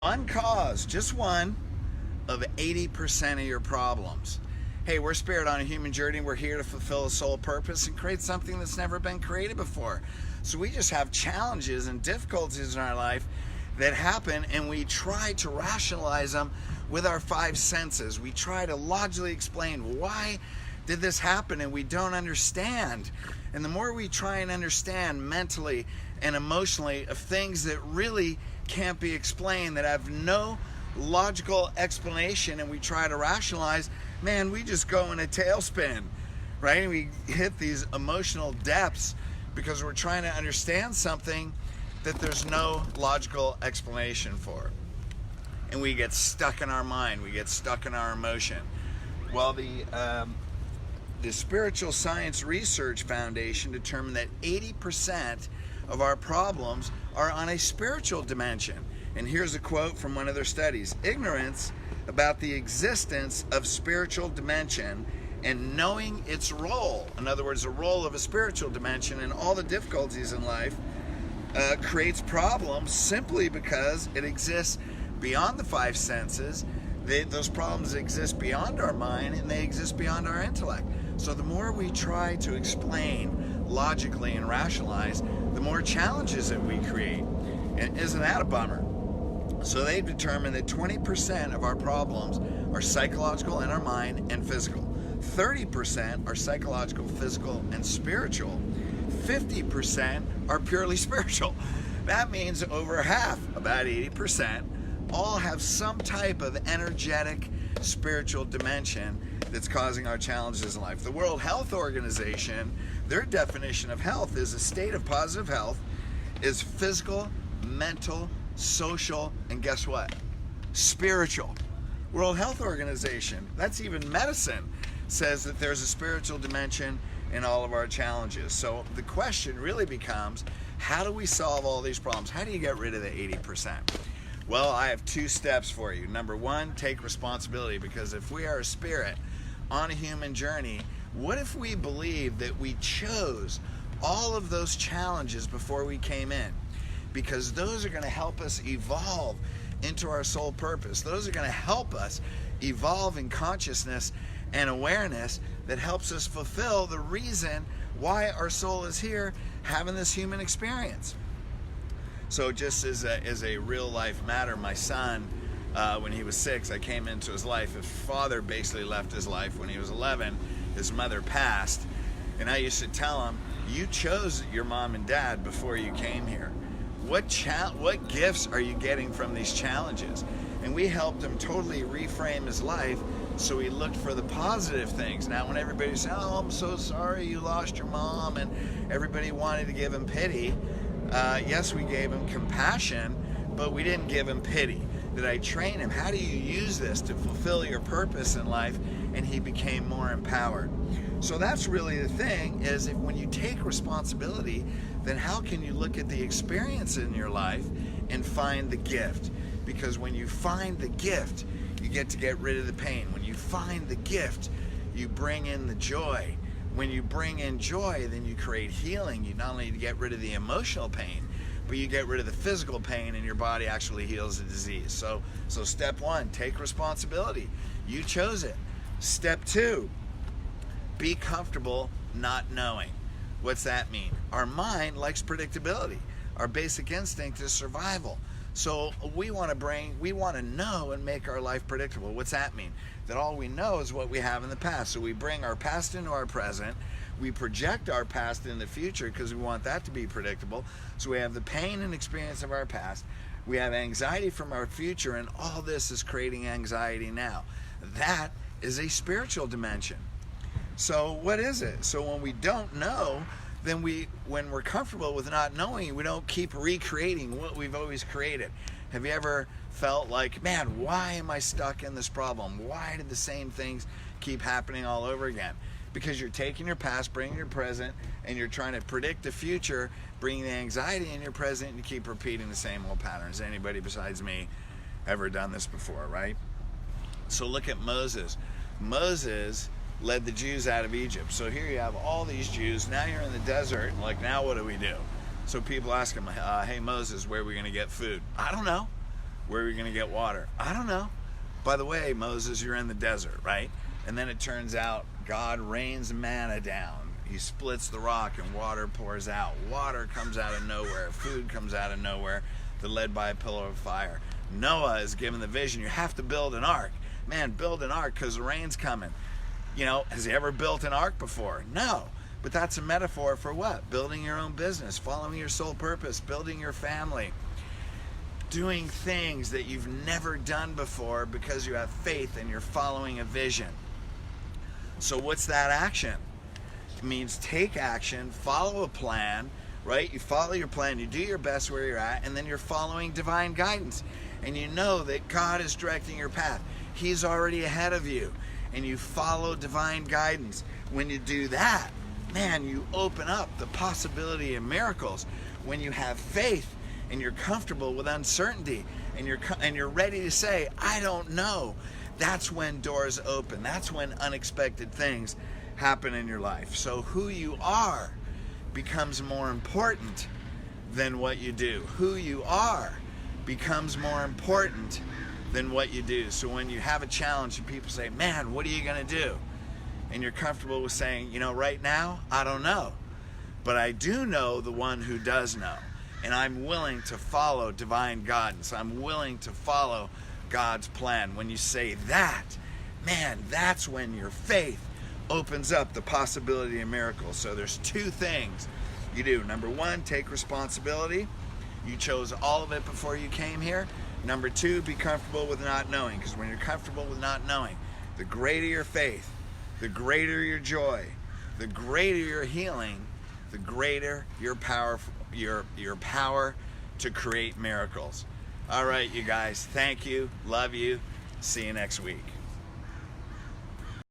One cause, just one, of 80% of your problems. Hey, we're Spirit on a Human Journey. We're here to fulfill a soul purpose and create something that's never been created before. So we just have challenges and difficulties in our life that happen, and we try to rationalize them with our five senses. We try to logically explain why did this happen, and we don't understand. And the more we try and understand mentally and emotionally of things that really can't be explained, that have no logical explanation, and we try to rationalize, man, we just go in a tailspin, right? And we hit these emotional depths because we're trying to understand something that there's no logical explanation for. And we get stuck in our mind, we get stuck in our emotion. Well, the Spiritual Science Research Foundation determined that 80% of our problems are on a spiritual dimension. And here's a quote from one of their studies: ignorance about the existence of spiritual dimension and knowing its role, in other words, the role of a spiritual dimension and all the difficulties in life, creates problems simply because it exists beyond the five senses. Those problems exist beyond our mind, and they exist beyond our intellect. So the more we try to explain logically and rationalize, the more challenges that we create. And isn't that a bummer? So they've determined that 20% of our problems are psychological in our mind and physical. 30% are psychological, physical, and spiritual. 50% are purely spiritual. That means over half, about 80%, all have some type of energetic spiritual dimension that's causing our challenges in life. The World Health Organization, their definition of health is a state of positive health is physical, mental, social, and guess what? Spiritual. World Health Organization, that's even medicine, says that there's a spiritual dimension in all of our challenges. So the question really becomes, how do we solve all these problems? How do you get rid of the 80%? Well, I have two steps for you. Number one, take responsibility, because if we are a spirit on a human journey, what if we believe that we chose all of those challenges before we came in? Because those are going to help us evolve into our soul purpose. Those are going to help us evolve in consciousness and awareness that helps us fulfill the reason why our soul is here having this human experience. So just as a real life matter, my son, when he was 6, I came into his life. His father basically left his life. When he was 11, his mother passed. And I used to tell him, you chose your mom and dad before you came here. What gifts are you getting from these challenges? And we helped him totally reframe his life so he looked for the positive things. Now, when everybody said, oh, I'm so sorry you lost your mom, and everybody wanted to give him pity, yes, we gave him compassion, but we didn't give him pity. Did I train him? How do you use this to fulfill your purpose in life? And he became more empowered. So that's really the thing, is if when you take responsibility, then how can you look at the experience in your life and find the gift? Because when you find the gift, you get to get rid of the pain. When you find the gift, you bring in the joy. When you bring in joy, then you create healing. You not only get rid of the emotional pain, but you get rid of the physical pain, and your body actually heals the disease. So step one, take responsibility. You chose it. Step two, be comfortable not knowing. What's that mean? Our mind likes predictability. Our basic instinct is survival. So we want to know and make our life predictable. What's that mean? That all we know is what we have in the past. So we bring our past into our present. We project our past in the future because we want that to be predictable. So we have the pain and experience of our past. We have anxiety from our future, and all this is creating anxiety now. That is a spiritual dimension. So what is it? So when we don't know, then when we're comfortable with not knowing, we don't keep recreating what we've always created. Have you ever felt like, man, why am I stuck in this problem? Why did the same things keep happening all over again? Because you're taking your past, bringing your present, and you're trying to predict the future, bringing the anxiety in your present, and you keep repeating the same old patterns. Anybody besides me ever done this before, right? So look at Moses. Moses led the Jews out of Egypt. So here you have all these Jews. Now you're in the desert. Like, now what do we do? So people ask him, hey, Moses, where are we going to get food? I don't know. Where are we going to get water? I don't know. By the way, Moses, you're in the desert, right? And then it turns out God rains manna down. He splits the rock and water pours out. Water comes out of nowhere. Food comes out of nowhere. They're led by a pillar of fire. Noah is given the vision. You have to build an ark. Man, build an ark because the rain's coming. You know, has he ever built an ark before? No. But that's a metaphor for what? Building your own business, following your soul purpose, building your family, doing things that you've never done before because you have faith and you're following a vision. So what's that action? It means take action, follow a plan, right? You follow your plan, you do your best where you're at, and then you're following divine guidance. And you know that God is directing your path. He's already ahead of you. And you follow divine guidance. When you do that, man, you open up the possibility of miracles. When you have faith and you're comfortable with uncertainty and you're ready to say, I don't know, that's when doors open. That's when unexpected things happen in your life. So who you are becomes more important than what you do. Who you are becomes more important than what you do. So when you have a challenge and people say, man, what are you going to do? And you're comfortable with saying, you know, right now, I don't know. But I do know the one who does know. And I'm willing to follow divine guidance. I'm willing to follow God's plan. When you say that, man, that's when your faith opens up the possibility of miracles. So there's two things you do. Number one, take responsibility. You chose all of it before you came here. Number two, be comfortable with not knowing. Because when you're comfortable with not knowing, the greater your faith, the greater your joy, the greater your healing, the greater your power, your power to create miracles. All right, you guys, thank you, love you, see you next week.